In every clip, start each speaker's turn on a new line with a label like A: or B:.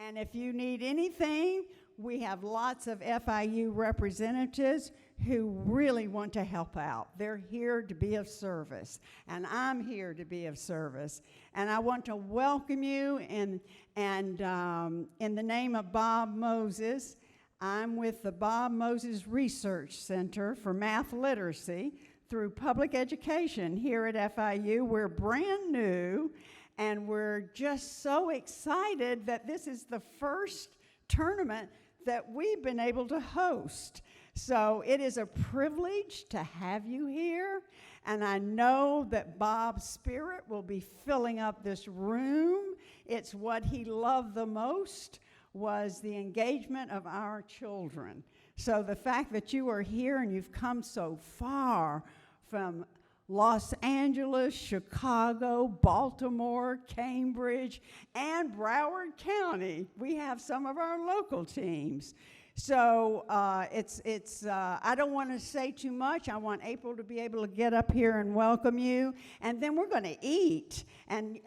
A: And if you need anything, we have lots of FIU representatives who really want to help out. They're here to be of service, and I'm here to be of service. And I want to welcome you, in the name of Bob Moses. I'm with the Bob Moses Research Center for Math Literacy through Public Education here at FIU. We're brand new, and we're just so excited that this is the first tournament that we've been able to host. So it is a privilege to have you here, and I know that Bob's spirit will be filling up this room. It's what he loved the most, was the engagement of our children. So the fact that you are here and you've come so far from Los Angeles, Chicago, Baltimore, Cambridge, and Broward County. We have some of our local teams. So I don't want to say too much. I want April to be able to get up here and welcome you. And then we're going to eat. And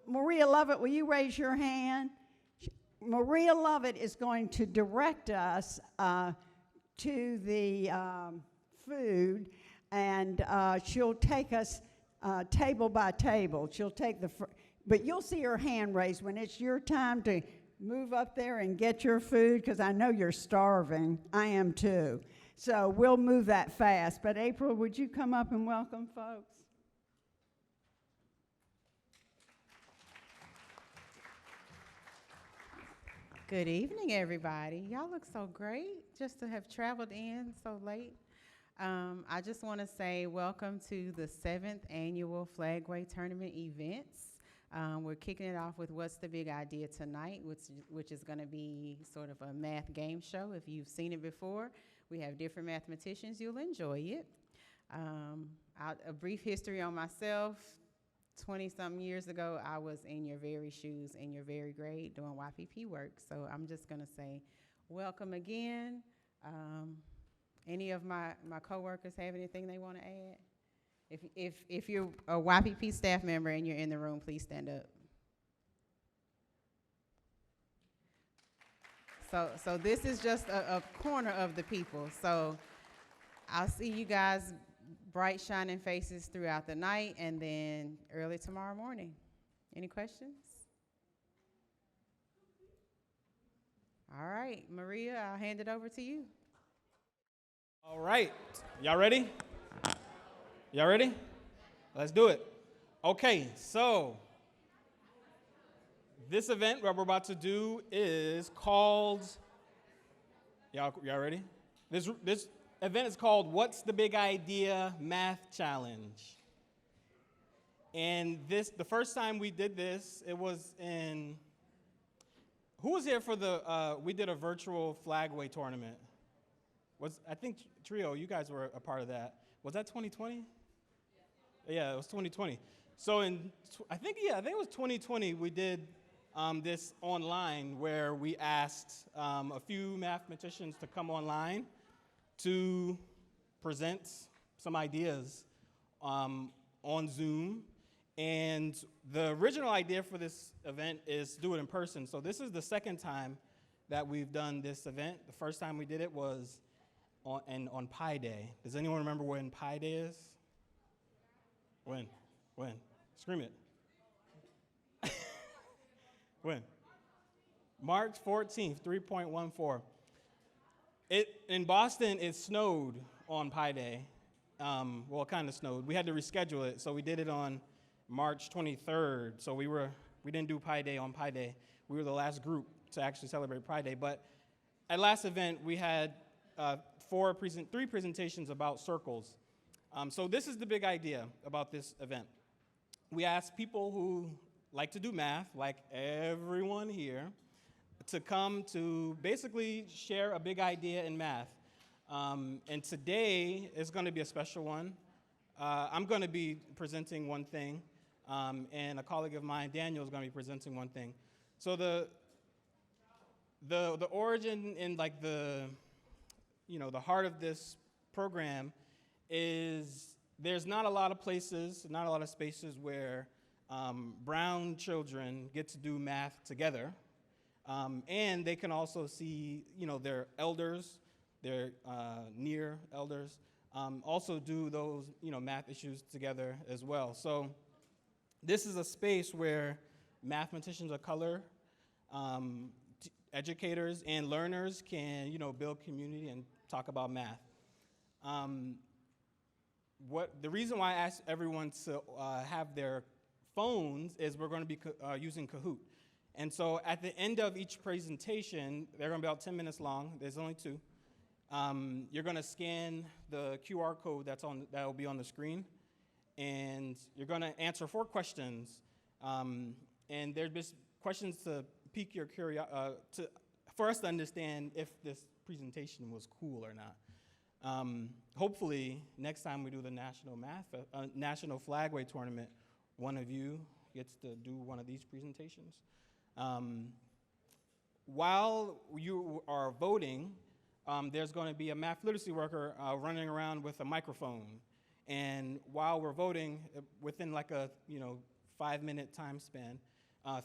A: Maria Lovett, will you raise your hand? Maria Lovett is going to direct us to the food. And she'll take us table by table. She'll take but you'll see her hand raised when it's your time to move up there and get your food, because I know you're starving. I am too. So we'll move that fast. But April, would you come up and welcome folks?
B: Good evening, everybody. Y'all look so great just to have traveled in so late. I just want to say welcome to the 7th annual Flagway Tournament events. We're kicking it off with What's the Big Idea tonight, which is going to be sort of a math game show. If you've seen it before, we have different mathematicians. You'll enjoy it. A brief history on myself. 20-something years ago, I was in your very shoes, in your very grade, doing YPP work. So I'm just going to say welcome again. Any of my coworkers have anything they want to add? If you're a YPP staff member and you're in the room, please stand up. So this is just a corner of the people. So I'll see you guys bright shining faces throughout the night and then early tomorrow morning. Any questions? All right, Maria, I'll hand it over to you.
C: All right, y'all ready? Y'all ready? Let's do it. Okay, so this event what we're about to do is called, y'all ready? This event is called What's the Big Idea Math Challenge. And the first time we did this, it was in, who was here for we did a virtual Flagway tournament. I think Trio, you guys were a part of that. Was that 2020? Yeah, it was 2020. So I think it was 2020, we did this online where we asked a few mathematicians to come online to present some ideas on Zoom. And the original idea for this event is to do it in person. So this is the second time that we've done this event. The first time we did it was on Pi Day. Does anyone remember when Pi Day is? When? Scream it. When? March 14th, 3.14. In Boston, it snowed on Pi Day. Well, it kind of snowed. We had to reschedule it, so we did it on March 23rd. So we didn't do Pi Day on Pi Day. We were the last group to actually celebrate Pi Day. But at last event, we had three presentations about circles. So this is the big idea about this event. We asked people who like to do math, like everyone here, to come to basically share a big idea in math. And today is going to be a special one. I'm going to be presenting one thing, and a colleague of mine, Daniel, is going to be presenting one thing. So the origin and like the heart of this program is there's not a lot of places, not a lot of spaces where brown children get to do math together. And they can also see, their elders, their near elders, also do those, math issues together as well. So this is a space where mathematicians of color, educators, and learners can, build community and talk about math. The reason why I asked everyone to have their phones is we're going to be using Kahoot. And so at the end of each presentation, they're going to be about 10 minutes long. There's only two. You're going to scan the QR code that will be on the screen, and you're going to answer 4 questions. And there's just questions to pique your curiosity, for us to understand if this presentation was cool or not. Hopefully, next time we do the National Flagway Tournament, one of you gets to do one of these presentations. While you are voting, there's going to be a math literacy worker running around with a microphone. And while we're voting, within like a 5-minute time span,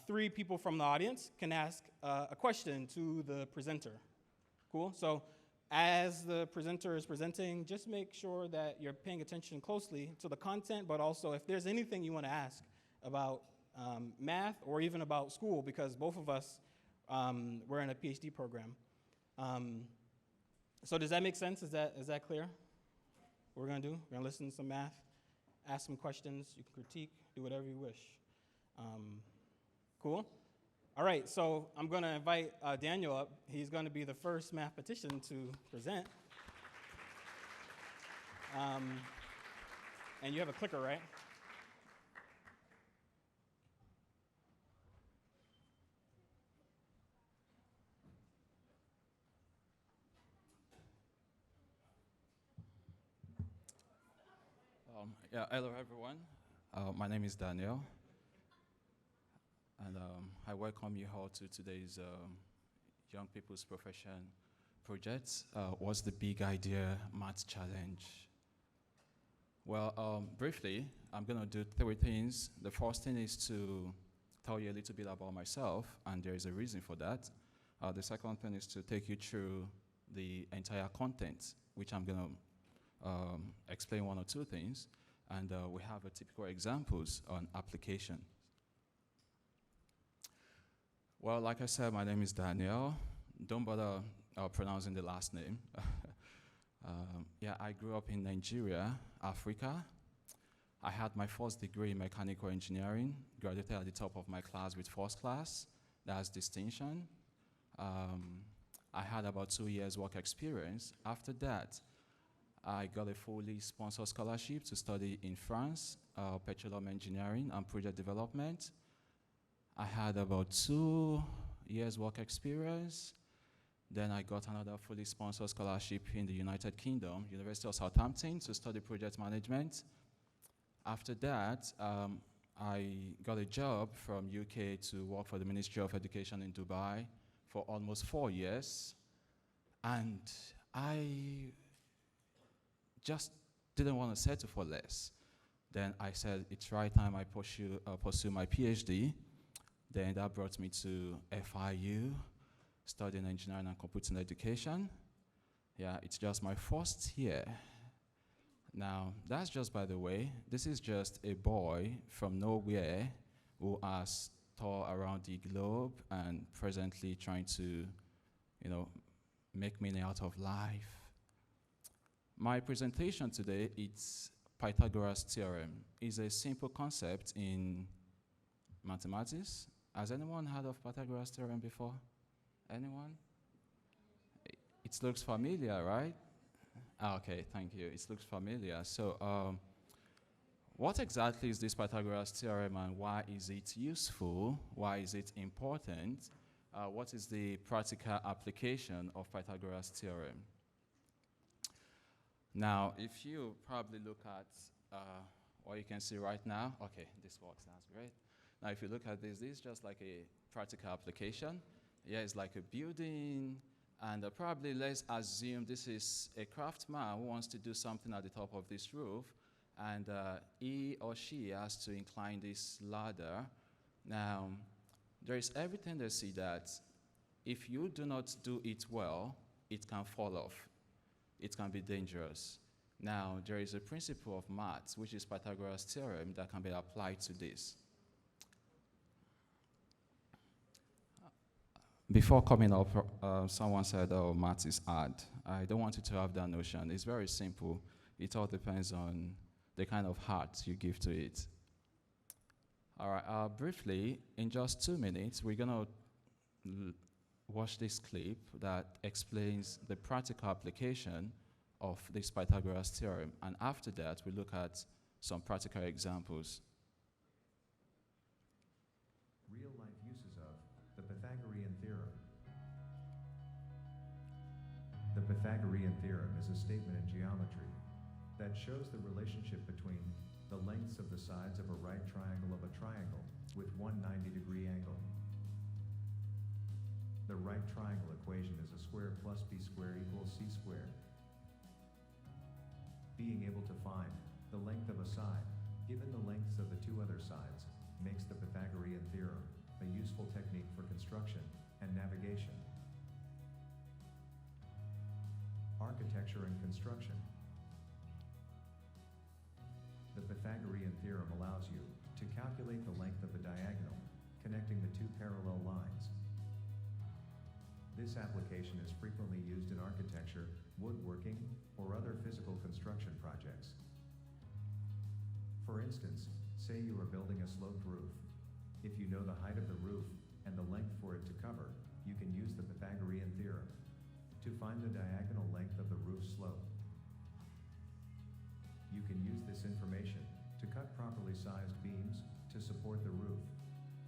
C: 3 people from the audience can ask a question to the presenter. Cool? So as the presenter is presenting, just make sure that you're paying attention closely to the content, but also if there's anything you want to ask about math or even about school, because both of us, we're in a PhD program. So does that make sense? Is that clear? What we're going to do? We're going to listen to some math, ask some questions, you can critique, do whatever you wish. Cool? All right, so I'm going to invite Daniel up. He's going to be the first mathematician to present. And you have a clicker, right?
D: Hello everyone. My name is Daniel, and I welcome you all to today's Young People's Profession project. What's the big idea math challenge? Well, briefly, I'm going to do 3 things. The first thing is to tell you a little bit about myself, and there is a reason for that. The second thing is to take you through the entire content, which I'm going to explain 1 or 2 things. And we have a typical examples on application. Well, like I said, my name is Daniel. Don't bother pronouncing the last name. I grew up in Nigeria, Africa. I had my first degree in mechanical engineering, graduated at the top of my class with first class. That's distinction. I had about 2 years work experience. After that, I got a fully sponsored scholarship to study in France, petroleum engineering and project development. I had about 2 years work experience. Then I got another fully sponsored scholarship in the United Kingdom, University of Southampton, to study project management. After that, I got a job from UK to work for the Ministry of Education in Dubai for almost 4 years. And I just didn't want to settle for less. Then I said, it's right time I pursue my PhD. Then that brought me to FIU, studying engineering and computing education. Yeah, it's just my first year. Now, that's just by the way. This is just a boy from nowhere who has toured around the globe and presently trying to, make meaning out of life. My presentation today, it's Pythagoras Theorem. It's a simple concept in mathematics. Has anyone heard of Pythagoras Theorem before? Anyone? It looks familiar, right? Okay, thank you. It looks familiar. So what exactly is this Pythagoras Theorem and why is it useful? Why is it important? What is the practical application of Pythagoras Theorem? Now, if you probably look at what you can see right now, okay, this works, that's great. Now, if you look at this is just like a practical application. Yeah, it's like a building, and probably let's assume this is a craftsman who wants to do something at the top of this roof, and he or she has to incline this ladder. Now, there is everything to see that if you do not do it well, it can fall off. It can be dangerous. Now, there is a principle of maths, which is Pythagoras' theorem, that can be applied to this. Before coming up, someone said, oh, maths is hard. I don't want you to have that notion. It's very simple. It all depends on the kind of heart you give to it. All right, briefly, in just 2 minutes, we're going to watch this clip that explains the practical application of this Pythagoras theorem. And after that, we look at some practical examples.
E: Real-life uses of the Pythagorean theorem. The Pythagorean theorem is a statement in geometry that shows the relationship between the lengths of the sides of a right triangle of a triangle with one 90-degree angle. The right triangle equation is a square plus b squared equals c squared. Being able to find the length of a side, given the lengths of the two other sides, makes the Pythagorean theorem a useful technique for construction and navigation. Architecture and construction. The Pythagorean theorem allows you to calculate the length of the diagonal connecting the two parallel lines. This application is frequently used in architecture, woodworking, or other physical construction projects. For instance, say you are building a sloped roof. If you know the height of the roof and the length for it to cover, you can use the Pythagorean theorem to find the diagonal length of the roof slope. You can use this information to cut properly sized beams to support the roof,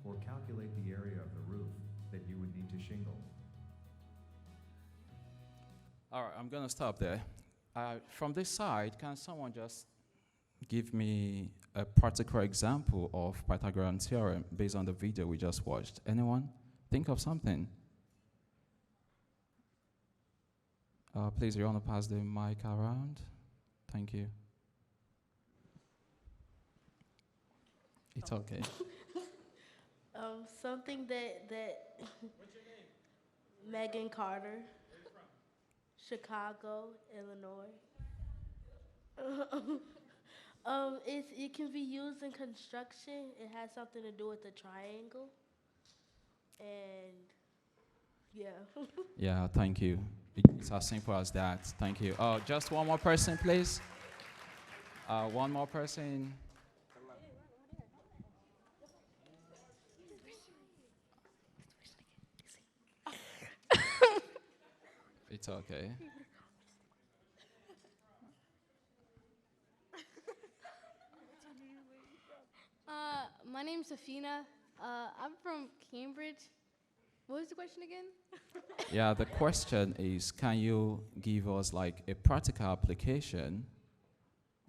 E: or calculate the area of the roof that you would need to shingle.
D: All right, I'm going to stop there. From this side, can someone just give me a practical example of Pythagorean theorem based on the video we just watched? Anyone? Think of something. Please, you want to pass the mic around? Thank you. It's okay.
F: Something that
C: What's your name?
F: Megan Carter,
C: Where are you from?
F: Chicago, Illinois. It can be used in construction. It has something to do with the triangle. And yeah.
D: Yeah, thank you. It's as simple as that. Thank you. Just one more person, please. One more person. It's okay.
G: My name's Safina. I'm from Cambridge. What was the question again?
D: Yeah, the question is, can you give us like a practical application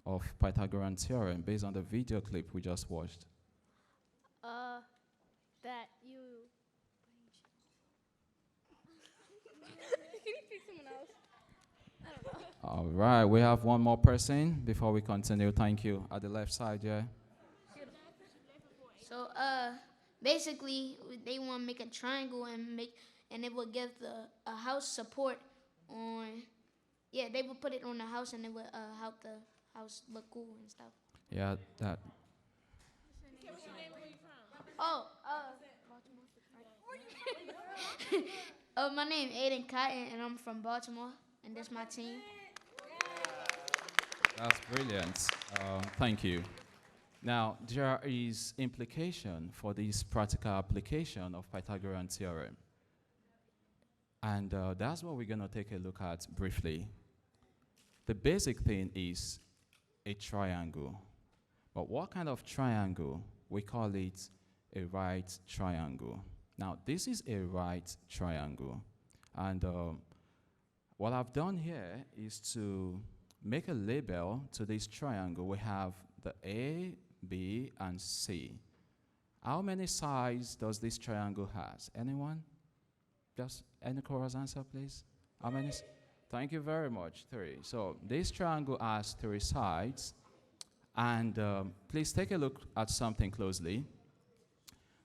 D: of Pythagorean theorem based on the video clip we just watched?
G: That you. Can you pick someone else? I don't know.
D: All right, we have one more person before we continue. Thank you. At the left side, yeah.
H: So, basically, they want to make a triangle and it will give a house support on. Yeah, they will put it on the house and it will help the house look cool and stuff.
D: Yeah, that.
H: Oh, my name is Aiden Cotton and I'm from Baltimore and that's my team.
D: That's brilliant. Thank you. Now, there is implication for this practical application of Pythagorean theorem. And that's what we're going to take a look at briefly. The basic thing is a triangle. But what kind of triangle? We call it a right triangle. Now, this is a right triangle. And what I've done here is to make a label to this triangle. We have the A, B, and C. How many sides does this triangle has? Anyone? Just any chorus answer, please. How many? Thank you very much. 3. So this triangle has 3 sides. And please take a look at something closely.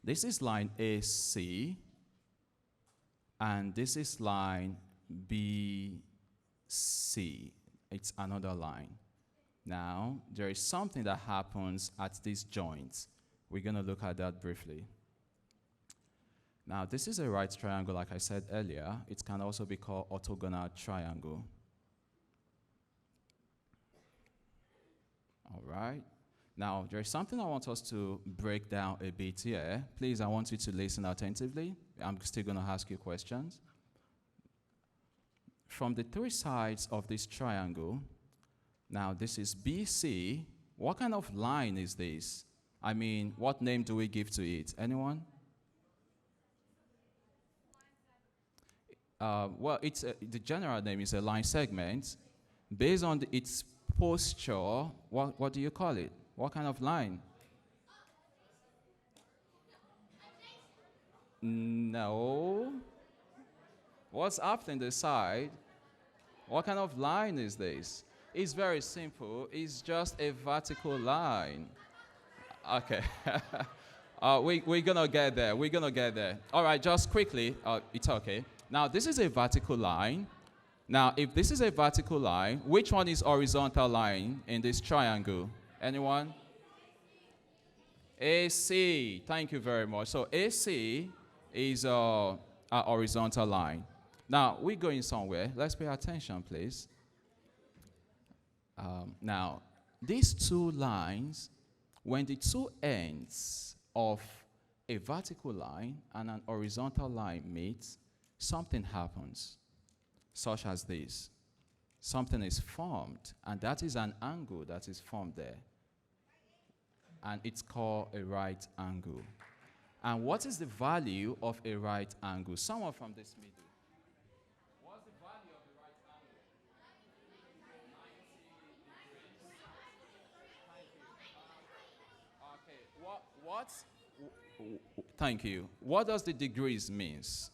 D: This is line AC. and this is line BC. It's another line. Now, there is something that happens at these joints. We're going to look at that briefly. Now, this is a right triangle, like I said earlier. It can also be called orthogonal triangle. All right. Now, there is something I want us to break down a bit here. Please, I want you to listen attentively. I'm still going to ask you questions. From the three sides of this triangle, now this is BC. What kind of line is this? I mean, what name do we give to it? Anyone? Well, the general name is a line segment. Based on its posture, what do you call it? What kind of line? No. What's up in the side? What kind of line is this? It's very simple. It's just a vertical line. Okay. We're going to get there. We're going to get there. All right, just quickly. It's okay. Now, this is a vertical line. Now, if this is a vertical line, which one is horizontal line in this triangle? Anyone? AC. Thank you very much. So AC is a horizontal line. Now, we're going somewhere. Let's pay attention, please. Now, these two lines, when the two ends of a vertical line and an horizontal line meet, something happens, such as this. Something is formed, and that is an angle that is formed there. And it's called a right angle. And what is the value of a right angle? Someone from this middle. What's the value of a right angle? 90 degrees. Thank you. Okay. Thank you. What does the degrees means?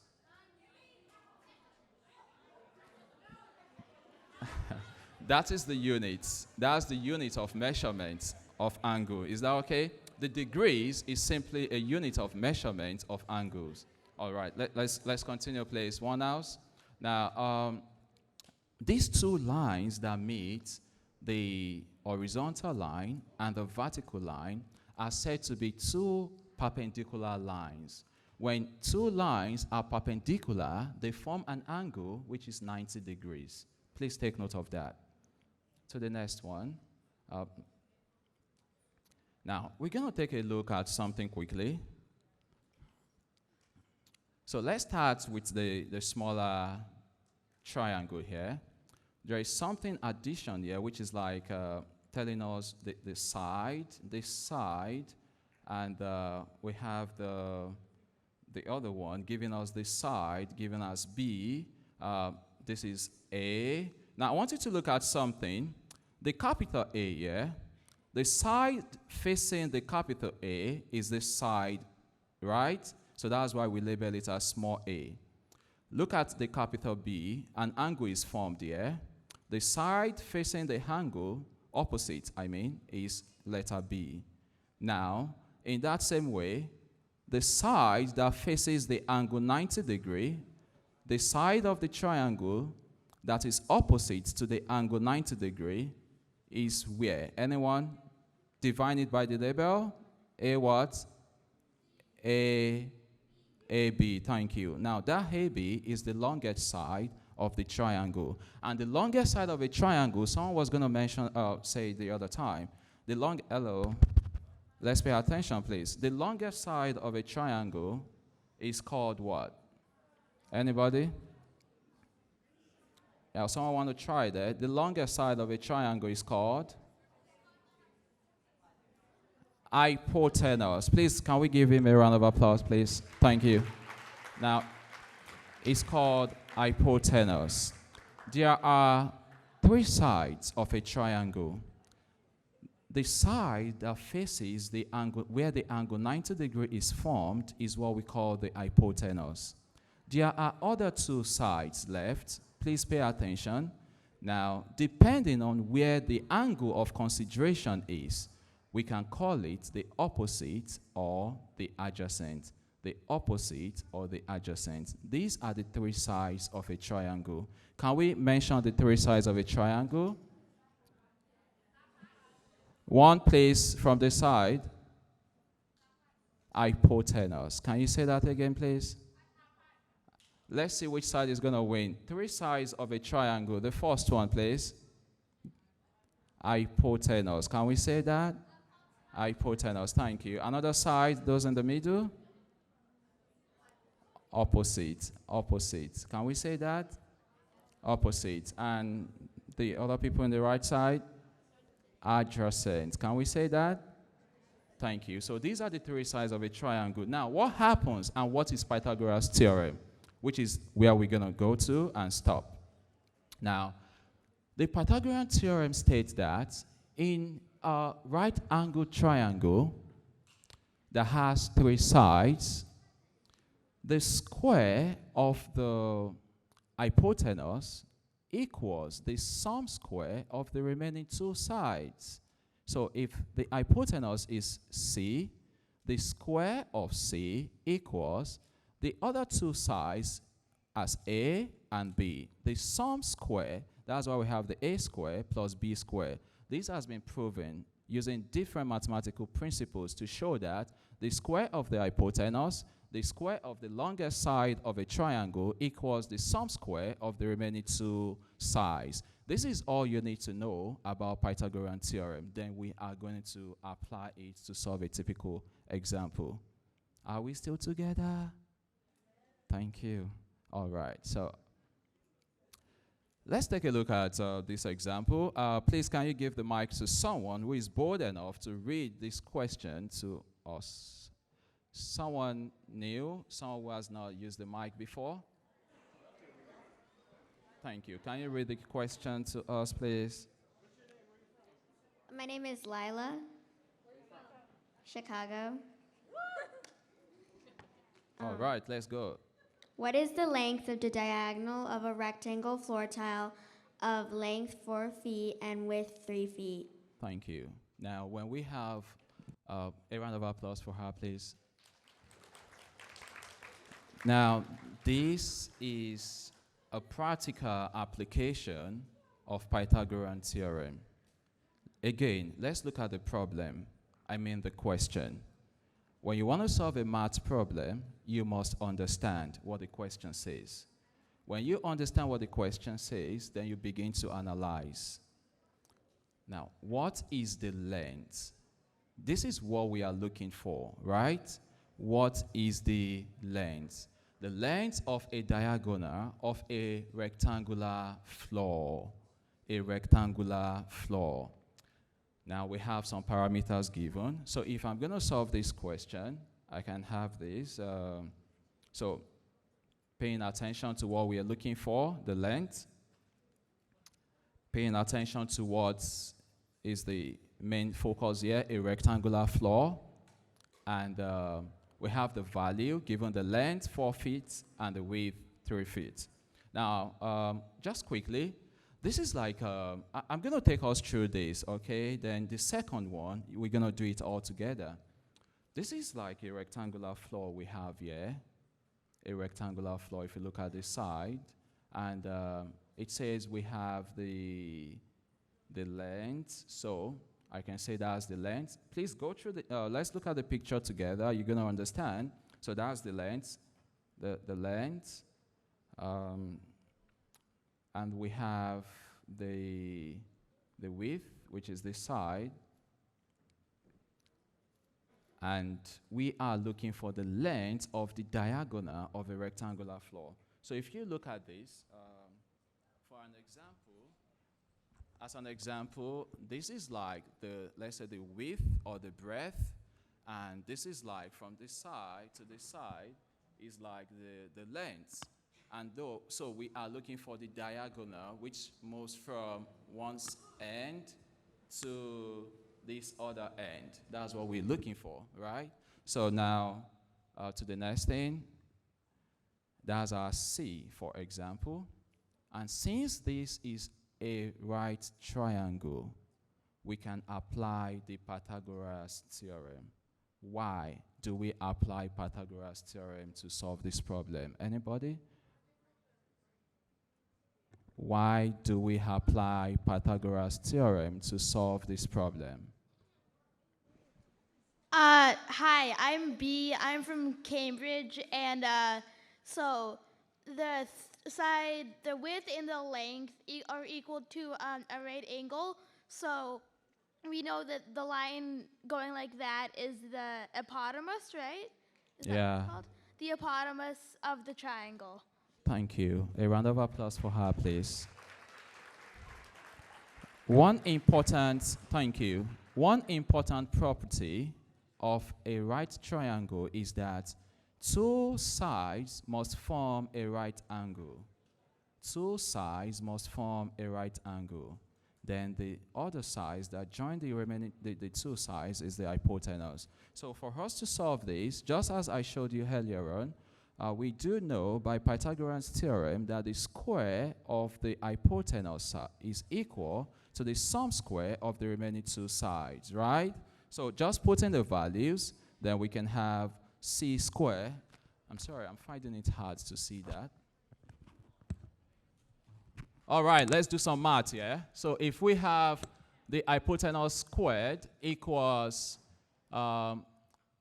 D: That is the units. That's the unit of measurement of angle. Is that okay? The degrees is simply a unit of measurement of angles. All right, let's continue, please. One house. Now, these two lines that meet, the horizontal line and the vertical line, are said to be two perpendicular lines. When two lines are perpendicular, they form an angle which is 90 degrees. Please take note of that. To the next one. Now, we're going to take a look at something quickly. So let's start with the smaller triangle here. There is something addition here, which is like telling us this side, and we have the other one giving us this side, giving us B. This is A. Now, I want you to look at something. The capital A here, the side facing the capital A is this side, right? So that's why we label it as small a. Look at the capital B. An angle is formed here. The side facing the angle, opposite, is letter B. Now, in that same way, the side that faces the angle 90 degree, the side of the triangle that is opposite to the angle 90 degree is where? Anyone? Define it by the label. A what? AB. Thank you. Now, that AB is the longest side of the triangle. And the longest side of a triangle, someone was going to mention, say the other time. Hello. Let's pay attention, please. The longest side of a triangle is called what? Anybody? Yeah, someone want to try that. The longest side of a triangle is called hypotenuse. Please, can we give him a round of applause, please? Thank you. Now, it's called hypotenuse. There are three sides of a triangle. The side that faces the angle, where the angle 90 degree is formed, is what we call the hypotenuse. There are other two sides left. Please pay attention. Now, depending on where the angle of consideration is, we can call it the opposite or the adjacent. the opposite, or the adjacent. These are the three sides of a triangle. Can we mention the three sides of a triangle? One place from the side, hypotenuse. Can you say that again, please? Let's see which side is going to win. Three sides of a triangle. The first one, please. Hypotenuse. Can we say that? Hypotenuse. Thank you. Another side, those in the middle. Opposite. Opposite. Can we say that? Opposite. And the other people on the right side? Adjacent. Can we say that? Thank you. So these are the three sides of a triangle. Now, what happens and what is Pythagoras' theorem? Which is where we're going to go to and stop. Now, the Pythagorean theorem states that in a right-angled triangle that has three sides, the square of the hypotenuse equals the sum square of the remaining two sides. So if the hypotenuse is C, the square of C equals the other two sides as A and B. The sum square, that's why we have the A square plus B square. This has been proven using different mathematical principles to show that the square of the hypotenuse, the square of the longest side of a triangle equals the sum square of the remaining two sides. This is all you need to know about Pythagorean theorem. Then we are going to apply it to solve a typical example. Are we still together? Thank you. All right, so let's take a look at this example. Please, can you give the mic to someone who is bold enough to read this question to us? Someone new, someone who has not used the mic before? Thank you. Can you read the question to us, please?
I: My name is Lila. Chicago.
D: All right, let's go.
I: What is the length of the diagonal of a rectangle floor tile of length 4 feet and width 3 feet?
D: Thank you. Now, when we have a round of applause for her, please. Now, this is a practical application of Pythagorean theorem. Again, let's look at the problem. I mean the question. When you want to solve a math problem, you must understand what the question says. When you understand what the question says, then you begin to analyze. Now, what is the length? This is what we are looking for, right? What is the length? The length of a diagonal of a rectangular floor. A rectangular floor. Now we have some parameters given. So if I'm going to solve this question, I can have this. So paying attention to what we are looking for, the length. Paying attention to what is the main focus here, a rectangular floor. And we have the value given the length 4 feet and the width 3 feet. Now, just quickly, this is like, I'm going to take us through this, okay? Then the second one, we're going to do it all together. This is like a rectangular floor we have here. A rectangular floor, if you look at this side. And it says we have the length. So I can say that's the length. Please go through the, let's look at the picture together. You're going to understand. So that's the length. The length. And we have the width, which is this side. And we are looking for the length of the diagonal of a rectangular floor. So if you look at this, for an example, as an example, this is like the, let's say the width or the breadth, and this is like from this side to this side is like the length. And so we are looking for the diagonal, which moves from one end to this other end. That's what we're looking for, right? So now to the next thing. That's our C, for example. And since this is a right triangle, we can apply the Pythagoras theorem. Why do we apply Pythagoras theorem to solve this problem? Anybody? Why do we apply Pythagoras theorem to solve this problem?
J: Hi, I'm B. I'm from Cambridge, and so the width and the length are equal to a right angle. So we know that the line going like that is the hypotenuse, right? Is that what
D: Yeah.
J: it's called? The hypotenuse of the triangle.
D: Thank you. A round of applause for her, please. Thank you. One important property of a right triangle is that two sides must form a right angle. Two sides must form a right angle. Then the other sides that join the remaining, the two sides is the hypotenuse. So for us to solve this, just as I showed you earlier on, we do know by Pythagorean's theorem that the square of the hypotenuse is equal to the sum square of the remaining two sides, right? So just put in the values, then we can have c squared. I'm sorry, I'm finding it hard to see that. All right, let's do some math here. So if we have the hypotenuse squared equals,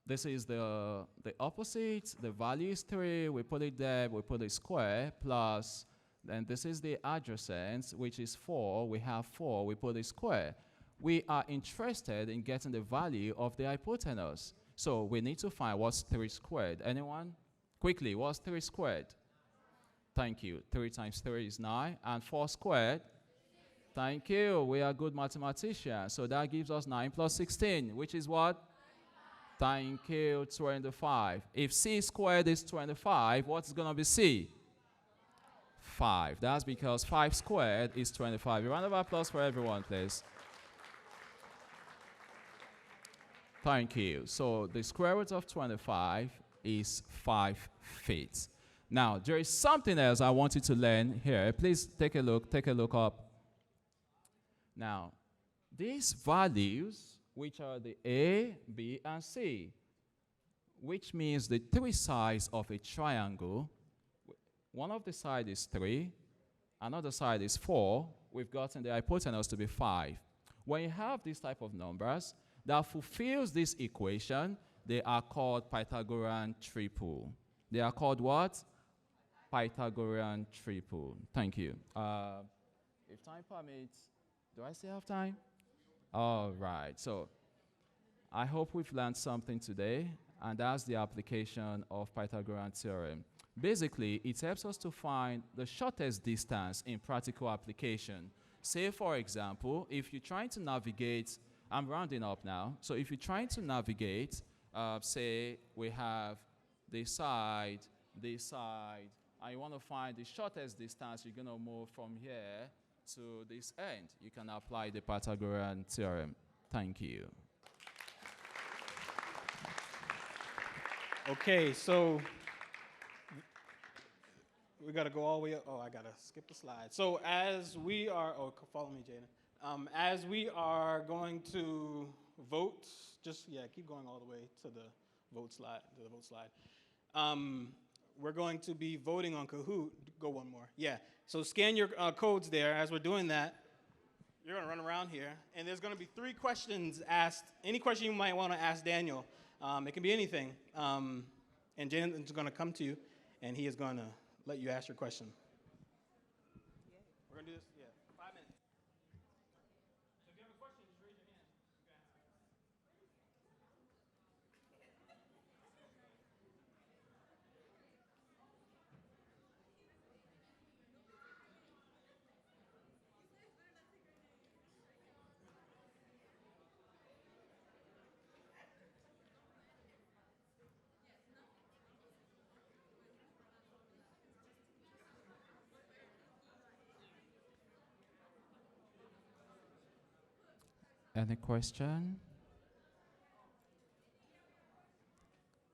D: this is the opposite, the value is 3, we put it there, we put a square, plus, then this is the adjacent, which is 4, we have 4, we put a square. We are interested in getting the value of the hypotenuse. So we need to find what's 3 squared. Anyone? Quickly, what's 3 squared? Thank you. 3 times 3 is 9. And 4 squared? Thank you. We are good mathematicians. So that gives us 9 plus 16, which is what? Thank you, 25. If c squared is 25, what's going to be c? 5. That's because 5 squared is 25. A round of applause for everyone, please. Thank you. So the square root of 25 is 5 feet. Now, there is something else I want you to learn here. Please take a look up. Now, these values, which are the A, B, and C, which means the 3 sides of a triangle. One of the sides is 3, another side is 4. We've gotten the hypotenuse to be 5. When you have these type of numbers that fulfills this equation, they are called Pythagorean triple. They are called what? Pythagorean triple. Thank you. If time permits, do I still have time? All right. So I hope we've learned something today, and that's the application of Pythagorean theorem. Basically, it helps us to find the shortest distance in practical application. Say, for example, if you're trying to navigate, I'm rounding up now, so if you're trying to navigate, say we have this side, and you want to find the shortest distance, you're going to move from here to this end. You can apply the Pythagorean theorem. Thank you.
C: Okay, so we got to go all the way up. Oh, I got to skip the slide. So as we are, follow me, Jaden. As we are going to vote, keep going all the way to the vote slide. We're going to be voting on Kahoot. Go one more. Yeah. So scan your codes there. As we're doing that, you're going to run around here, and there's going to be 3 questions asked. Any question you might want to ask Daniel. It can be anything. And Jaden is going to come to you, and he is going to let you ask your question. We're going to do this, 5 minutes. So if you have a question, just raise your hand.
D: Any question?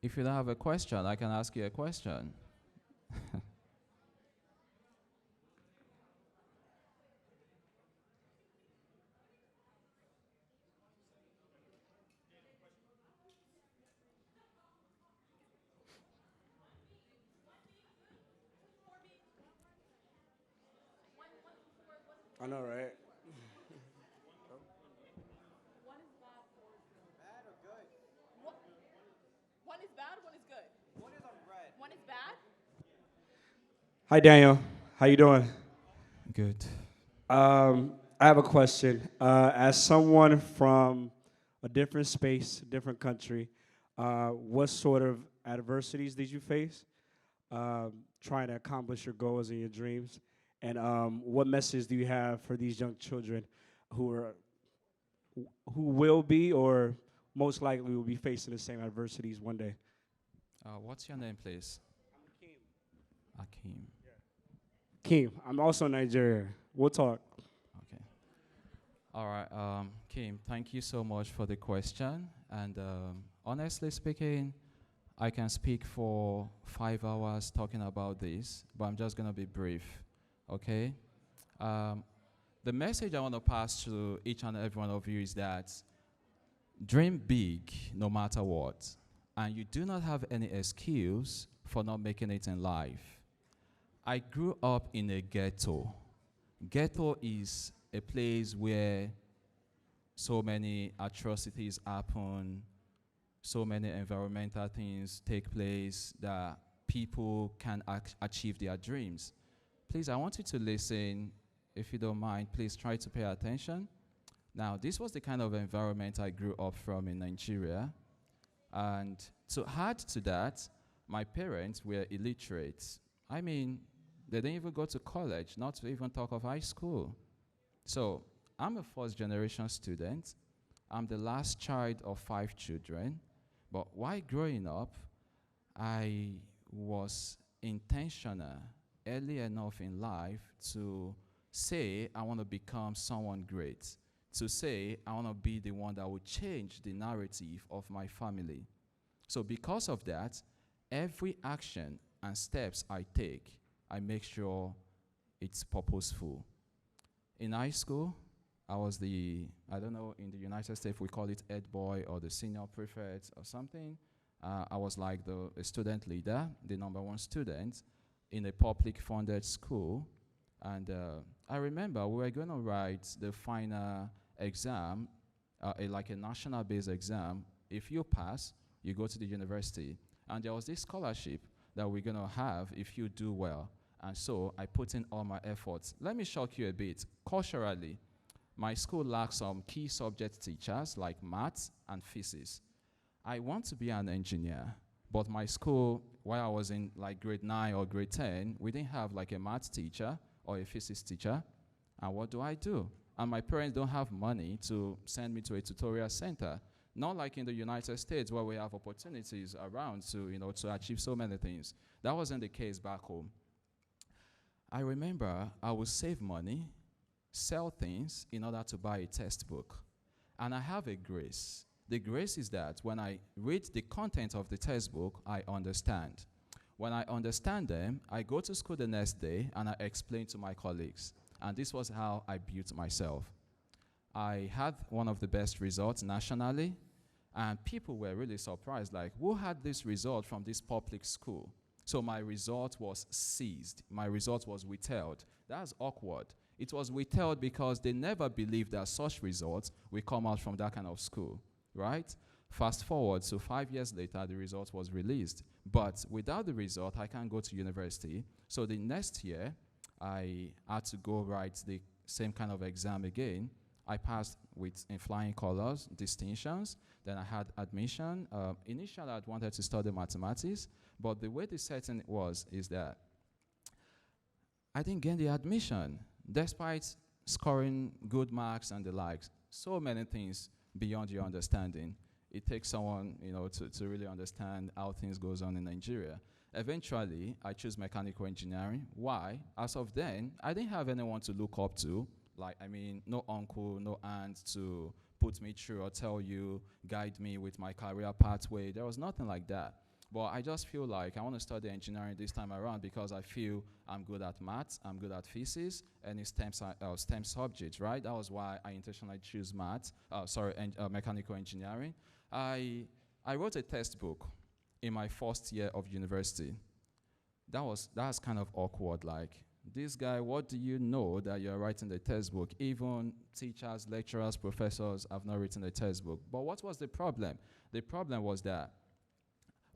D: If you don't have a question, I can ask you a question.
K: I know, right?
L: One is bad, one is good. One is on red. One is bad.
K: Hi, Daniel. How you doing?
D: Good.
K: I have a question. As someone from a different space, different country, what sort of adversities did you face trying to accomplish your goals and your dreams? And what message do you have for these young children who will be or most likely will be facing the same adversities one day?
D: What's your name, please? Akeem.
K: Keem, I'm also Nigerian. We'll talk.
D: Okay. All right, Kim, thank you so much for the question. And honestly speaking, I can speak for 5 hours talking about this, but I'm just going to be brief, okay? The message I want to pass to each and every one of you is that dream big no matter what, and you do not have any excuse for not making it in life. I grew up in a ghetto. Ghetto is a place where so many atrocities happen, so many environmental things take place that people can achieve their dreams. Please, I want you to listen. If you don't mind, please try to pay attention. Now, this was the kind of environment I grew up from in Nigeria. And to add to that, my parents were illiterate. I mean, they didn't even go to college, not to even talk of high school. So I'm a first-generation student. I'm the last child of 5 children. But while growing up, I was intentional early enough in life to say I want to become someone great, to say I want to be the one that will change the narrative of my family. So because of that, every action and steps I take, I make sure it's purposeful. In high school, I was I don't know, in the United States we call it head boy or the senior prefect or something. I was like a student leader, the #1 student in a public funded school. And I remember we were going to write the final exam, like a national based exam. If you pass, you go to the university. And there was this scholarship that we're going to have if you do well. And so I put in all my efforts. Let me shock you a bit. Culturally, my school lacks some key subject teachers like maths and physics. I want to be an engineer, but my school, while I was in like grade 9 or grade 10, we didn't have like a maths teacher or a physics teacher. And what do? And my parents don't have money to send me to a tutorial center. Not like in the United States where we have opportunities around to achieve so many things. That wasn't the case back home. I remember I would save money, sell things in order to buy a textbook. And I have a grace. The grace is that when I read the content of the textbook, I understand. When I understand them, I go to school the next day and I explain to my colleagues. And this was how I built myself. I had one of the best results nationally, and people were really surprised, like, who had this result from this public school? So my result was seized. My result was withheld. That's awkward. It was withheld because they never believed that such results will come out from that kind of school, right? Fast forward, so 5 years later, the result was released. But without the result, I can't go to university. So the next year, I had to go write the same kind of exam again. I passed in flying colors, distinctions. Then I had admission. Initially, I wanted to study mathematics, but the way the setting is that I didn't get the admission, despite scoring good marks and the likes. So many things beyond your understanding. It takes someone, to really understand how things goes on in Nigeria. Eventually, I chose mechanical engineering. Why? As of then, I didn't have anyone to look up to. No uncle, no aunt to put me through or tell you, guide me with my career pathway. There was nothing like that. But I just feel like I want to study engineering this time around because I feel I'm good at maths, I'm good at physics, and it's STEM subjects, right? That was why I intentionally choose mechanical engineering. I wrote a textbook in my first year of university. That's kind of awkward. Like, This guy, what do you know that you're writing the textbook? Even teachers, lecturers, professors have not written a textbook. But what was the problem? The problem was that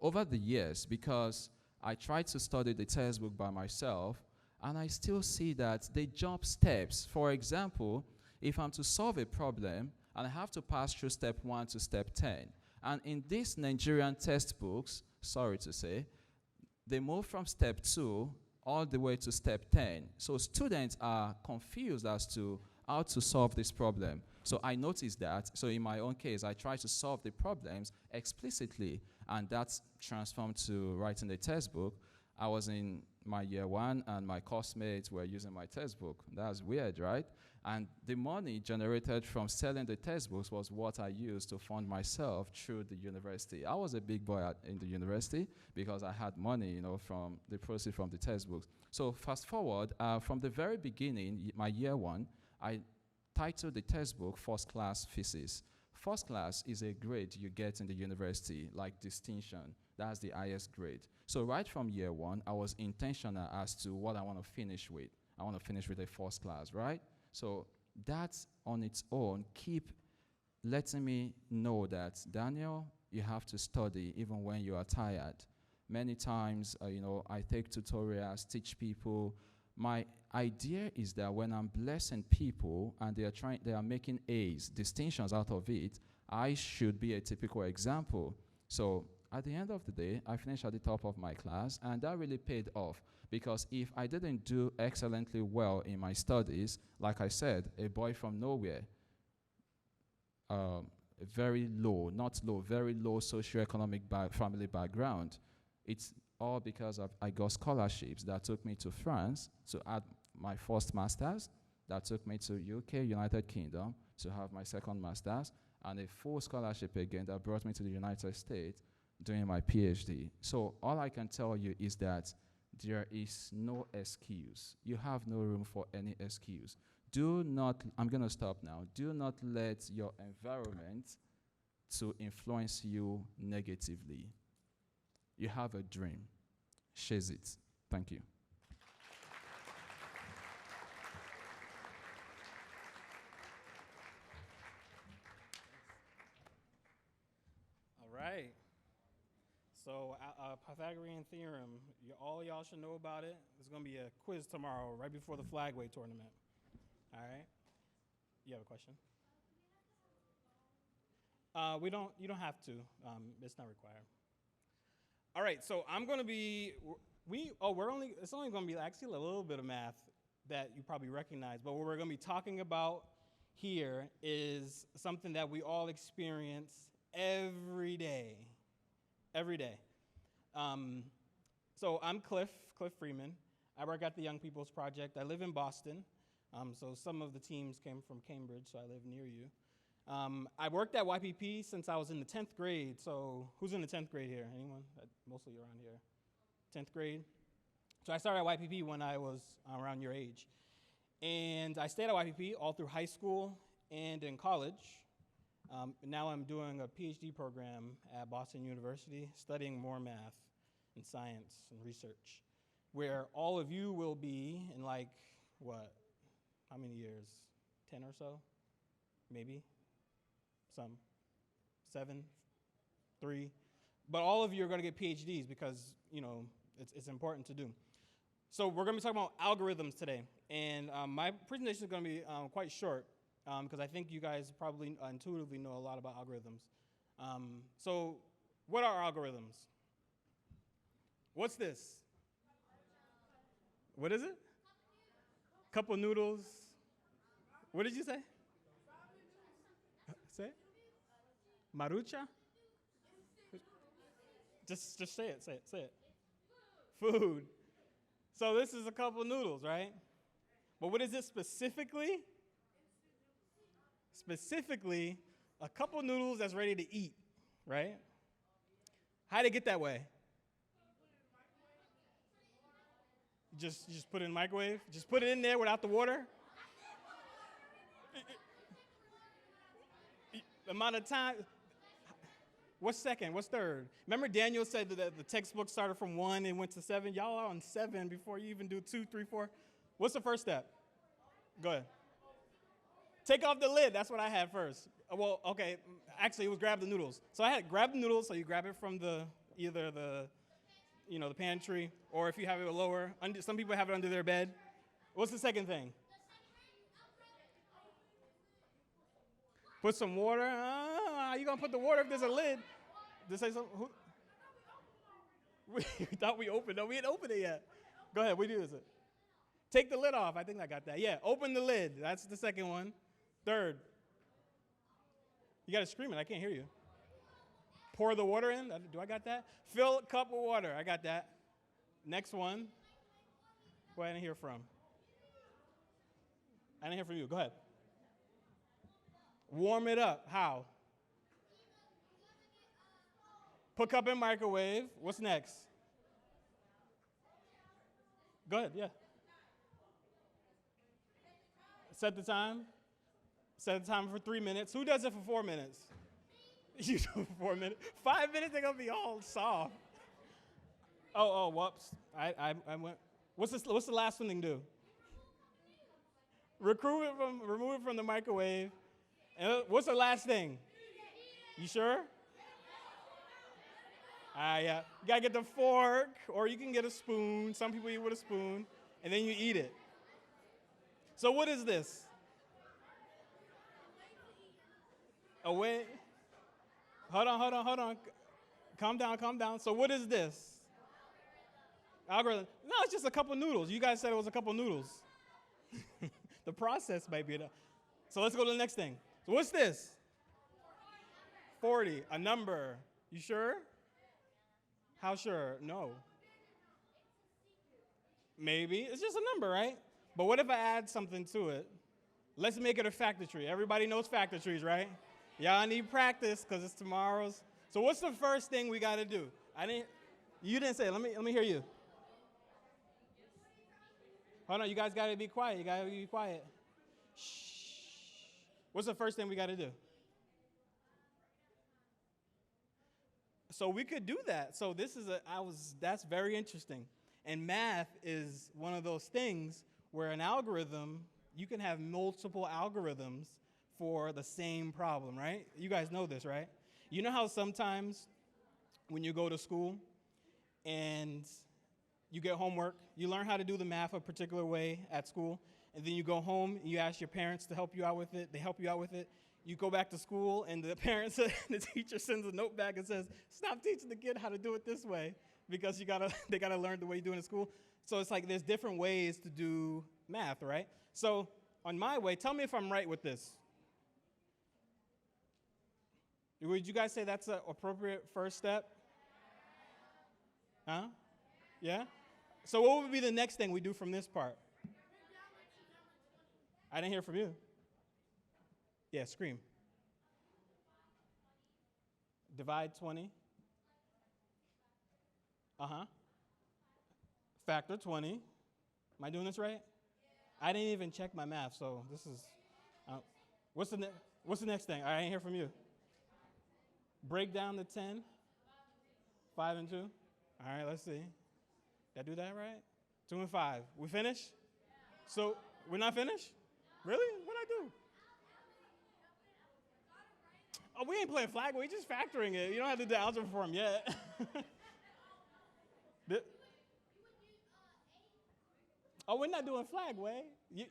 D: over the years, because I tried to study the textbook by myself, and I still see that they jump steps. For example, if I'm to solve a problem, and I have to pass through step 1 to step 10, and in these Nigerian textbooks, sorry to say, they move from step 2 all the way to step 10. So students are confused as to how to solve this problem. So I noticed that. So in my own case, I try to solve the problems explicitly, and that's transformed to writing the textbook. I was in my year 1, and my classmates were using my textbook. That's weird, right? And the money generated from selling the textbooks was what I used to fund myself through the university. I was a big boy in the university because I had money, from the proceeds from the textbooks. So fast forward, from the very beginning, my year 1, I titled the textbook First Class Thesis. First class is a grade you get in the university, like distinction. That's the highest grade. So right from year 1, I was intentional as to what I want to finish with. I want to finish with a first class, right? So that on its own keep letting me know that, Daniel, you have to study even when you are tired. Many times, I take tutorials, teach people. My idea is that when I'm blessing people and they are making A's, distinctions out of it, I should be a typical example. So at the end of the day, I finished at the top of my class, and that really paid off. Because if I didn't do excellently well in my studies, like I said, a boy from nowhere, very low socioeconomic family background, it's all because I got scholarships that took me to France to add my first master's, that took me to UK, United Kingdom, to have my second master's, and a full scholarship again that brought me to the United States doing my PhD. So all I can tell you is that there is no excuse. You have no room for any excuse. I'm going to stop now. Do not let your environment to influence you negatively. You have a dream. Chase it. Thank you.
C: All right. So Pythagorean Theorem, all y'all should know about it. There's going to be a quiz tomorrow right before the Flagway Tournament. All right? You have a question? You don't have to. It's not required. All right, so I'm going to be, it's only going to be actually a little bit of math that you probably recognize, but what we're going to be talking about here is something that we all experience every day. Every day. So I'm Cliff Freeman. I work at the Young People's Project. I live in Boston. So some of the teams came from Cambridge, so I live near you. I worked at YPP since I was in the 10th grade. So who's in the 10th grade here? Anyone? Mostly around here. 10th grade. So I started at YPP when I was around your age. And I stayed at YPP all through high school and in college. Now I'm doing a PhD program at Boston University, studying more math and science and research, where all of you will be in how many years? 10 or so? Maybe? Some? 7? 3? But all of you are going to get PhDs because, it's important to do. So we're going to be talking about algorithms today. And my presentation is going to be quite short, because I think you guys probably intuitively know a lot about algorithms. So what are algorithms? What's this? What is it? Cup of noodles. What did you say? Say it. Marucha? Just say it, say it. Food. So this is a cup of noodles, right? But what is it specifically? Specifically, a cup of noodles that's ready to eat, right? How did it get that way? You just put it in the microwave? Just put it in there without the water? The amount of time. What's second? What's third? Remember Daniel said that the textbook started from 1 and went to 7? Y'all are on 7 before you even do 2, 3, 4. What's the first step? Go ahead. Take off the lid. That's what I had first. Well, okay. Actually, it was grab the noodles. So I had grab the noodles. So you grab it from either the pantry, or if you have it lower. Some people have it under their bed. What's the second thing? Put some water. How you gonna put the water if there's a lid? Did say something? We thought we opened. No, we didn't open it yet. Go ahead. What is it? Take the lid off. I think I got that. Yeah. Open the lid. That's the second one. Third. You gotta scream it. I can't hear you. Pour the water in. Do I got that? Fill a cup with water. I got that. Next one. Who I didn't hear from? I didn't hear from you. Go ahead. Warm it up. How? Put cup in microwave. What's next? Go ahead, yeah. Set the time. Set the timer for 3 minutes. Who does it for 4 minutes? You do it for 4 minutes. 5 minutes, they're gonna be all soft. Oh, whoops. I went. What's the last one thing do? Remove it from the microwave. And what's the last thing? You sure? Yeah. You gotta get the fork, or you can get a spoon. Some people eat with a spoon, and then you eat it. So what is this? A way. Hold on. Calm down. So what is this? Algorithm. No, it's just a couple noodles. You guys said it was a couple noodles. The process might be enough. So let's go to the next thing. So what's this? 40, a number. You sure? How sure? No. Maybe. It's just a number, right? But what if I add something to it? Let's make it a factor tree. Everybody knows factor trees, right? Y'all need practice because it's tomorrow's. So what's the first thing we got to do? You didn't say it. Let me hear you. Hold on, you guys got to be quiet. Shh. What's the first thing we got to do? So we could do that. So that's very interesting. And math is one of those things where an algorithm, you can have multiple algorithms for the same problem, right? You guys know this, right? You know how sometimes when you go to school and you get homework, you learn how to do the math a particular way at school, and then you go home and you ask your parents to help you out with it. They help you out with it. You go back to school and the parents, the teacher sends a note back and says, stop teaching the kid how to do it this way because they gotta learn the way you do it in school. So it's like there's different ways to do math, right? So on my way, tell me if I'm right with this. Would you guys say that's an appropriate first step? Huh? Yeah? So what would be the next thing we do from this part? I didn't hear from you. Yeah, scream. Divide 20. Factor 20. Am I doing this right? I didn't even check my math, so this is. What's the next thing? I didn't hear from you. Break down the 10. 5 and 2. All right, let's see. Did I do that right? 2 and 5. We finished? So we're not finished? Really? What'd I do? Oh, we ain't playing Flagway. We're just factoring it. You don't have to do algebra for them yet. Oh, we're not doing Flagway. You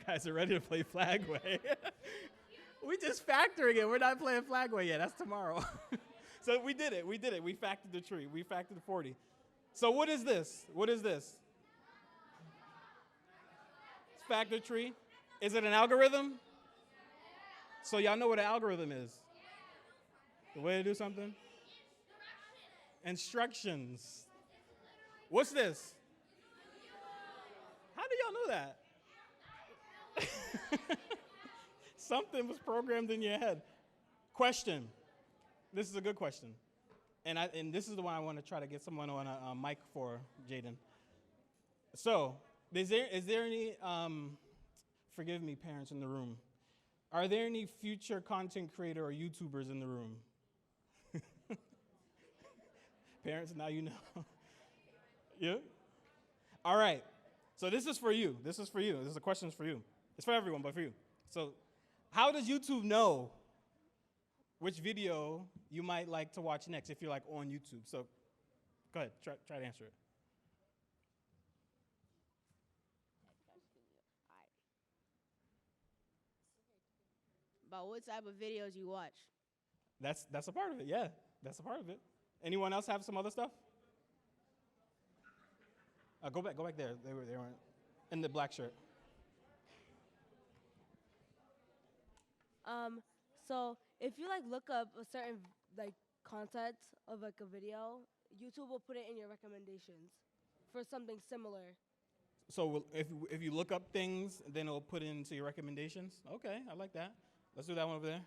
C: guys are ready to play Flagway. We just factoring it. We're not playing Flagway yet. That's tomorrow. So we did it. We factored the tree. We factored 40. So what is this? It's factor tree. Is it an algorithm? So y'all know what an algorithm is? The way to do something? Instructions. What's this? How do y'all know that? Something was programmed in your head. Question. This is a good question. And this is the one I want to try to get someone on a mic for, Jaden. So, is there any, forgive me, parents in the room, are there any future content creator or YouTubers in the room? Parents, now you know. Yeah? All right. So this is for you. This is for you. This is a question for you. It's for everyone, but for you. So how does YouTube know which video you might like to watch next if you're like on YouTube? So go ahead, try to answer it.
L: About what type of videos you watch?
C: That's a part of it, yeah. That's a part of it. Anyone else have some other stuff? Go back there. They were in the black shirt.
F: So if you like look up a certain like content of like a video, YouTube will put it in your recommendations for something similar.
C: So if you look up things, then it'll put it into your recommendations? Okay, I like that. Let's do that one over there.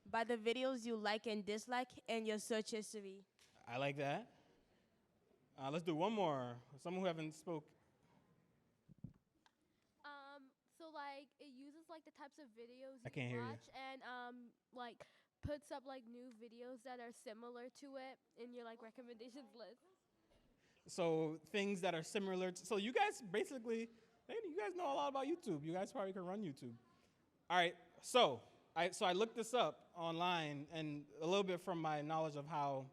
L: By the videos you like and dislike and your search history.
C: I like that. Let's do one more. Someone who haven't spoke.
G: So like it uses like the types of videos
C: I can't hear you.
G: watch and like puts up like new videos that are similar to it in your like recommendations list.
C: So things that are similar. So you guys basically, you guys know a lot about YouTube. You guys probably can run YouTube. All right. So I looked this up online and a little bit from my knowledge of how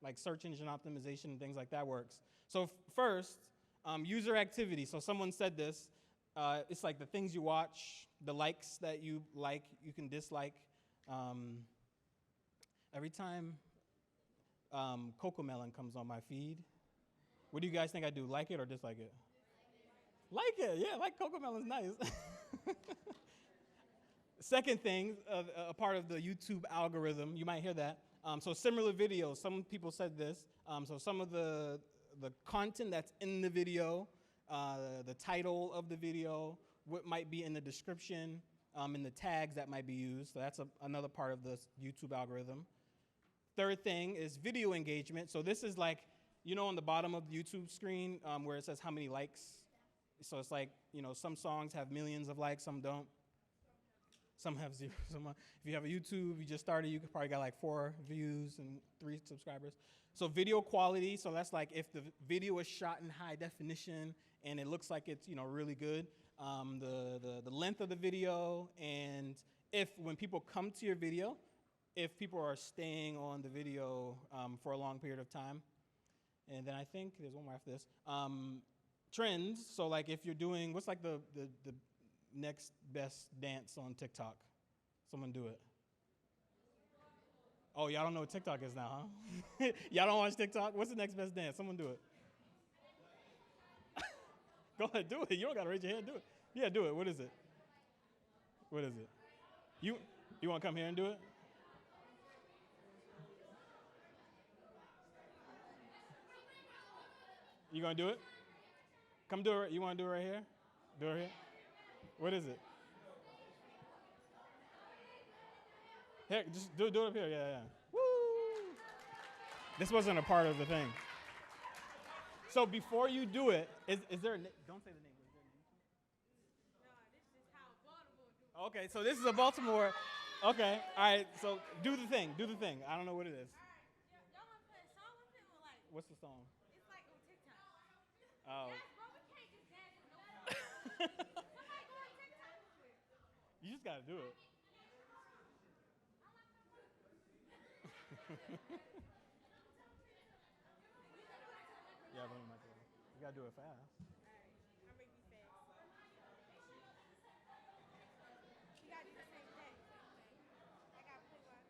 C: like search engine optimization and things like that works. So first, user activity. So someone said this. It's like the things you watch, the likes that you like, you can dislike. Every time Cocoa Melon comes on my feed, what do you guys think I do? Like it or dislike it? Like it, yeah, like Cocoa Melon's nice. Second thing, a part of the YouTube algorithm, you might hear that. So similar videos, some people said this. So some of the content that's in the video, the title of the video, what might be in the description, and the tags that might be used. So that's another part of the YouTube algorithm. Third thing is video engagement. So this is like, on the bottom of the YouTube screen where it says how many likes. So it's like, some songs have millions of likes, some don't. Some have zero. If you have a YouTube, you just started, you probably got like 4 views and 3 subscribers. So video quality, so that's like if the video is shot in high definition and it looks like it's really good. The length of the video, and when people come to your video, if people are staying on the video for a long period of time. And then I think there's one more after this. Trends, so like if you're doing, what's like the next best dance on TikTok? Someone do it. Oh, y'all don't know what TikTok is now, huh? Y'all don't watch TikTok? What's the next best dance? Someone do it. Go ahead, do it. You don't got to raise your hand, do it. Yeah, do it. What is it? What is it? You want to come here and do it? You going to do it? Come do it. You want to do it right here? Do it right here? What is it? Here, just do it up here. Yeah. Woo! This wasn't a part of the thing. So before you do it, is there a don't say the name. Is there a name? No, this is how Baltimore do it. Okay, so this is a Baltimore. Okay, all right. So do the thing. I don't know what it is. All right, y'all want to play a song with it or like? What's the song? It's like on TikTok. Oh. Yes, bro, we can't just dance with no Somebody go on TikTok. You just gotta do it. Yeah, but you gotta do it fast.
L: I'm making you fast. You gotta do the same thing. I gotta put one.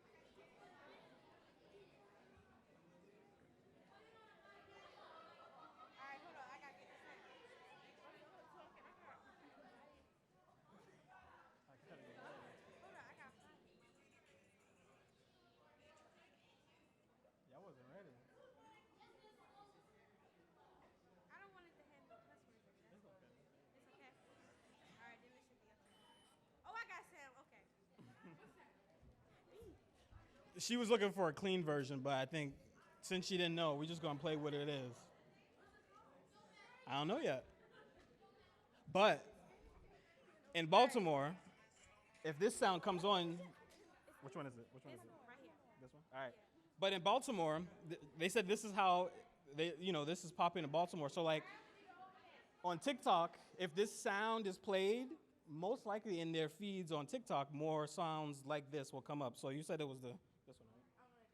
L: All right, hold on. I gotta get this out. Talking. I got. Hold on. I got.
C: Y'all wasn't ready.
L: I don't want it to have no cuss words in it.
C: It's okay.
L: It's okay? All right, then it should be okay. Oh, I got Sam. Okay.
C: She was looking for a clean version, but I think since she didn't know, we're just gonna play what it is. I don't know yet. But in Baltimore, if this sound comes on, which one is it?
L: Right here.
C: This one? All right. But in Baltimore, they said this is how this is popping in Baltimore. So like, on TikTok, if this sound is played, most likely in their feeds on TikTok, more sounds like this will come up. So you said it was this one, right?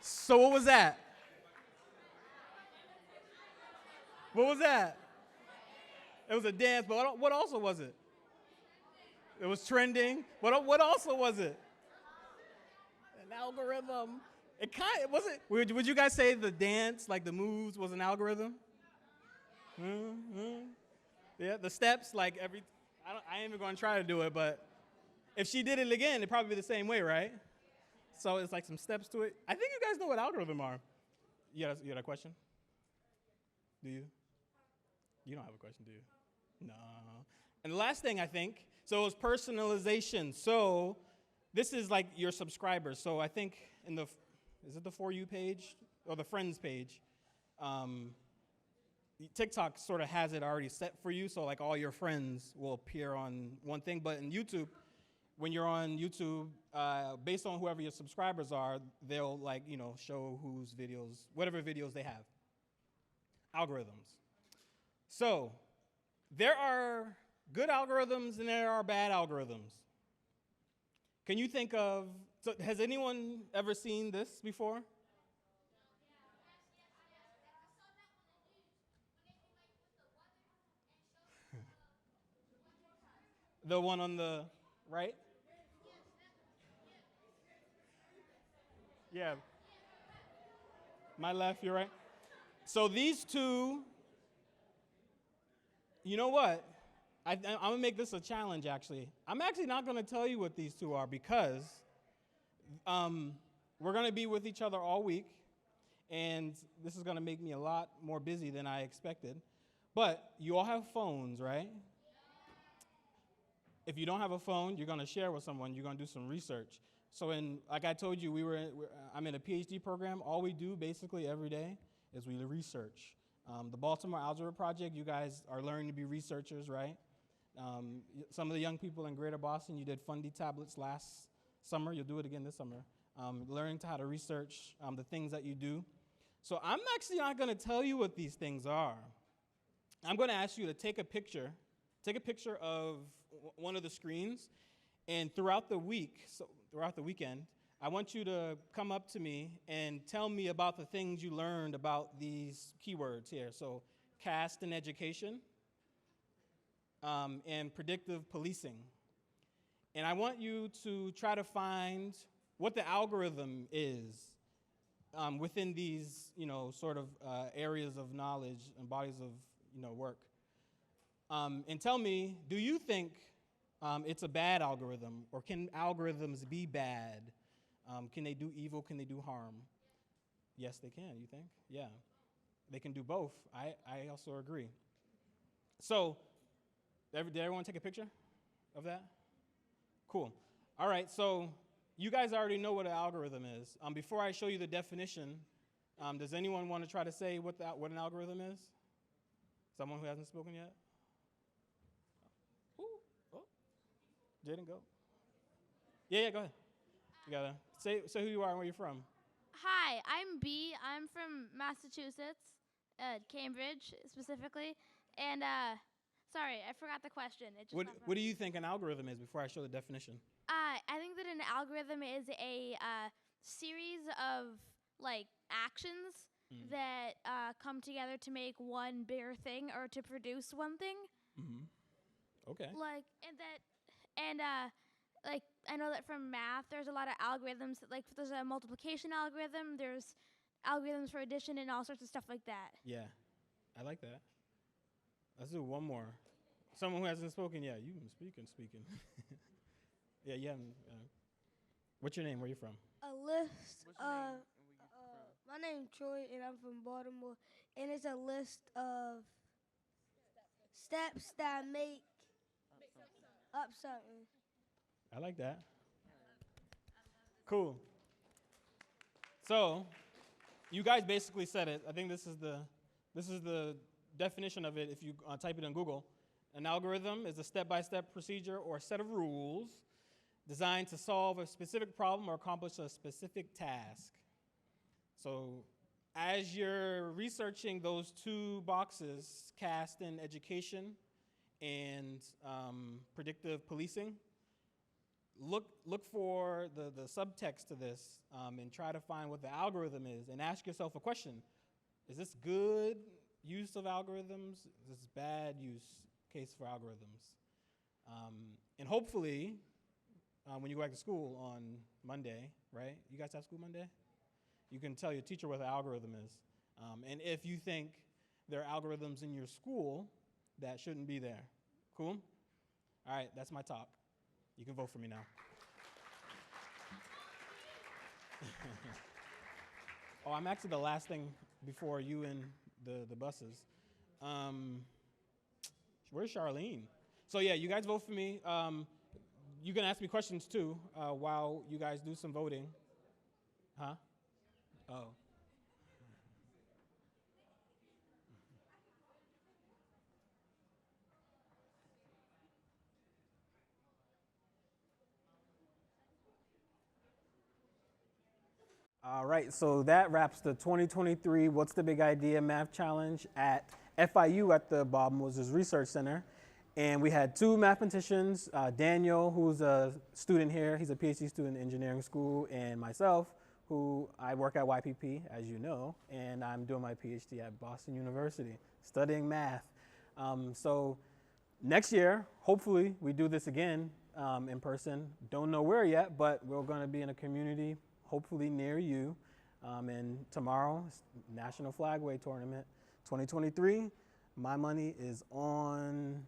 C: So what was that? What was that? It was a dance, but what also was it? It was trending. What also was it? An algorithm. It kind of was it. Would you guys say the dance, like the moves, was an algorithm? Yeah, the steps, like I ain't even going to try to do it, but if she did it again, it'd probably be the same way, right? So it's like some steps to it. I think you guys know what algorithm are. You got a question? Do you? You don't have a question, do you? No. And the last thing I think, so it was personalization. So this is like your subscribers. So I think is it the For You page or the Friends page? TikTok sort of has it already set for you. So like all your friends will appear on one thing. But in YouTube, when you're on YouTube, based on whoever your subscribers are, they'll show whose videos, whatever videos they have. Algorithms. So there are good algorithms and there are bad algorithms. Can you think of, so has anyone ever seen this before? The one on the right? Yeah. My left, your right? So these two, you know what? I'm going to make this a challenge, actually. I'm actually not going to tell you what these two are because we're going to be with each other all week, and this is going to make me a lot more busy than I expected. But you all have phones, right? If you don't have a phone, you're going to share with someone. You're going to do some research. So like I told you, I'm in a PhD program. All we do basically every day is we research. The Baltimore Algebra Project, you guys are learning to be researchers, right? Some of the young people in Greater Boston, you did Fundy tablets last summer. You'll do it again this summer. Learning how to research the things that you do. So I'm actually not going to tell you what these things are. I'm going to ask you to take a picture of one of the screens, and throughout the weekend, I want you to come up to me and tell me about the things you learned about these keywords here. So caste and education, and predictive policing. And I want you to try to find what the algorithm is within these, sort of areas of knowledge and bodies of, work. And tell me, do you think it's a bad algorithm, or can algorithms be bad? Can they do evil? Can they do harm? Yes, they can, you think? Yeah. They can do both. I also agree. So, did everyone take a picture of that? Cool. All right, so you guys already know what an algorithm is. Before I show you the definition, does anyone want to try to say what an algorithm is? Someone who hasn't spoken yet? Oh. Jaden, go. Yeah, go ahead. You gotta say who you are and where you're from.
J: Hi, I'm B. I'm from Massachusetts, Cambridge specifically. And sorry, I forgot the question.
C: What do you think an algorithm is before I show the definition?
J: I think that an algorithm is a series of actions that come together to make one bigger thing or to produce one thing.
C: Mm-hmm. Okay.
J: I know that from math, there's a lot of algorithms. There's a multiplication algorithm. There's algorithms for addition and all sorts of stuff like that.
C: Yeah, I like that. Let's do one more. Someone who hasn't spoken yet. You've been speaking. Yeah, you haven't. What's your name? Where you from?
F: A list of. My name's Troy, and I'm from Baltimore. And it's a list of steps that make up something.
C: I like that. Cool. So, you guys basically said it. I think this is the definition of it if you type it in Google. An algorithm is a step-by-step procedure or set of rules designed to solve a specific problem or accomplish a specific task. So, as you're researching those two boxes, cast in education and predictive policing, look for the subtext to this and try to find what the algorithm is and ask yourself a question. Is this good use of algorithms? Is this bad use case for algorithms? And hopefully, when you go back to school on Monday, right? You guys have school Monday? You can tell your teacher what the algorithm is. And if you think there are algorithms in your school that shouldn't be there. Cool? All right, that's my talk. You can vote for me now. Oh, I'm actually the last thing before you and the buses. Where's Charlene? So yeah, you guys vote for me. You can ask me questions too while you guys do some voting. Huh? Oh. All right, so that wraps the 2023 What's the Big Idea Math Challenge at FIU at the Bob Moses Research Center. And we had two mathematicians, Daniel, who's a student here. He's a PhD student in engineering school, and myself, who I work at YPP, as you know, and I'm doing my PhD at Boston University, studying math. So next year, hopefully, we do this again in person. Don't know where yet, but we're going to be in a community hopefully near you. And tomorrow, National Flagway Tournament 2023. My money is on